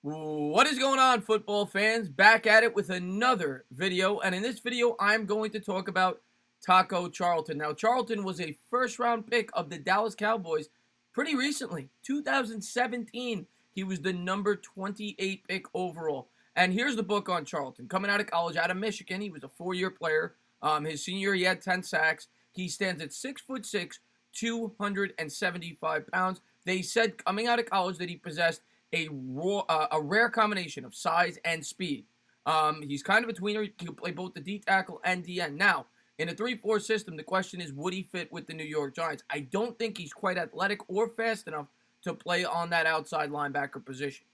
What is going on, football fans? Back at it with another video. And in this video, I'm going to talk about Taco Charlton. Now, Charlton was a first-round pick of the Dallas Cowboys pretty recently. 2017, he was the number 28 pick overall. And here's the book on Charlton. Coming out of college, out of Michigan, he was a four-year player. His senior year, he had 10 sacks. He stands at 6'6", 275 pounds. They said coming out of college that he possessed a rare combination of size and speed. He's kind of a tweener. He can play both the D tackle and DN. Now, in a 3-4 system, the question is, would he fit with the New York Giants? I don't think he's quite athletic or fast enough to play on that outside linebacker position.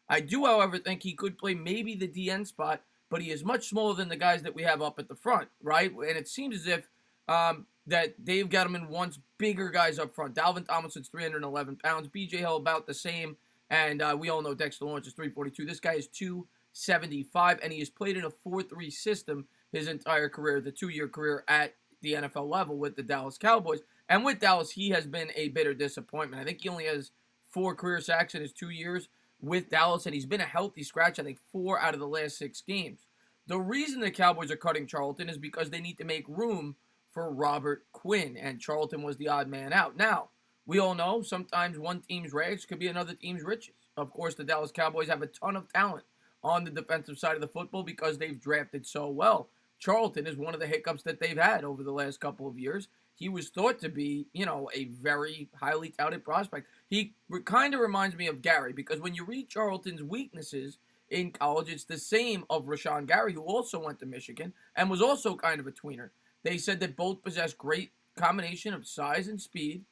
I do, however, think he could play maybe the DN spot, but he is much smaller than the guys that we have up at the front, right? And it seems as if that Dave Gettleman wants bigger guys up front. Dalvin Tomlinson's 311 pounds. B.J. Hill about the same. And we all know Dexter Lawrence is 342. This guy is 275, and he has played in a 4-3 system his entire career, the 2-year career at the NFL level with the Dallas Cowboys. And with Dallas, he has been a bitter disappointment. I think he only has 4 career sacks in his 2 years with Dallas, and he's been a healthy scratch, I think, 4 out of the last 6 games. The reason the Cowboys are cutting Charlton is because they need to make room for Robert Quinn, and Charlton was the odd man out. Now, we all know sometimes one team's rags could be another team's riches. Of course, the Dallas Cowboys have a ton of talent on the defensive side of the football because they've drafted so well. Charlton is one of the hiccups that they've had over the last couple of years. He was thought to be, a very highly touted prospect. He kind of reminds me of Gary because when you read Charlton's weaknesses in college, it's the same of Rashawn Gary, who also went to Michigan and was also kind of a tweener. They said that both possess great combination of size and speed.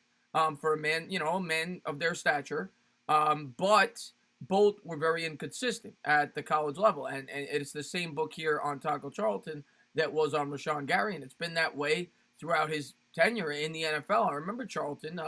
For a man, a man of their stature, but both were very inconsistent at the college level. And it's the same book here on Taco Charlton that was on Rashawn Gary, and it's been that way throughout his tenure in the NFL. I remember Charlton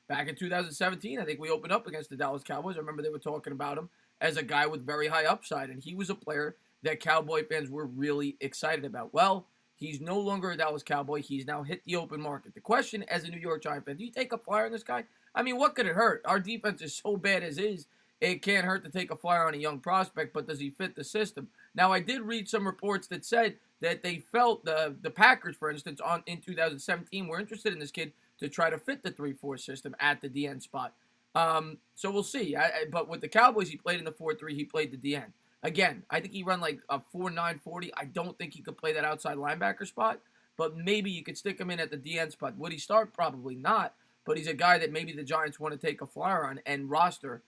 back in 2017. I think we opened up against the Dallas Cowboys. I remember they were talking about him as a guy with very high upside, and he was a player that Cowboy fans were really excited about. Well, he's no longer a Dallas Cowboy. He's now hit the open market. The question, as a New York Giant fan, do you take a flyer on this guy? I mean, what could it hurt? Our defense is so bad as is. It can't hurt to take a flyer on a young prospect, but does he fit the system? Now, I did read some reports that said that they felt the Packers, for instance, in 2017 were interested in this kid to try to fit the 3-4 system at the DN spot. So we'll see. But with the Cowboys, he played in the 4-3. He played the DN. Again, I think he run like a 4.9 40. I don't think he could play that outside linebacker spot, but maybe you could stick him in at the DN spot. Would he start? Probably not, but he's a guy that maybe the Giants want to take a flyer on and roster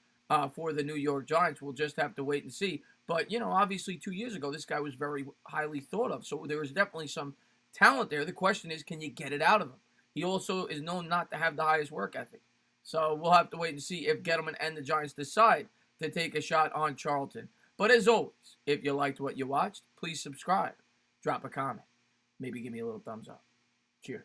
for the New York Giants. We'll just have to wait and see. But, obviously 2 years ago, this guy was very highly thought of, so there was definitely some talent there. The question is, can you get it out of him? He also is known not to have the highest work ethic. So we'll have to wait and see if Gettleman and the Giants decide to take a shot on Charlton. But as always, if you liked what you watched, please subscribe, drop a comment, maybe give me a little thumbs up. Cheers.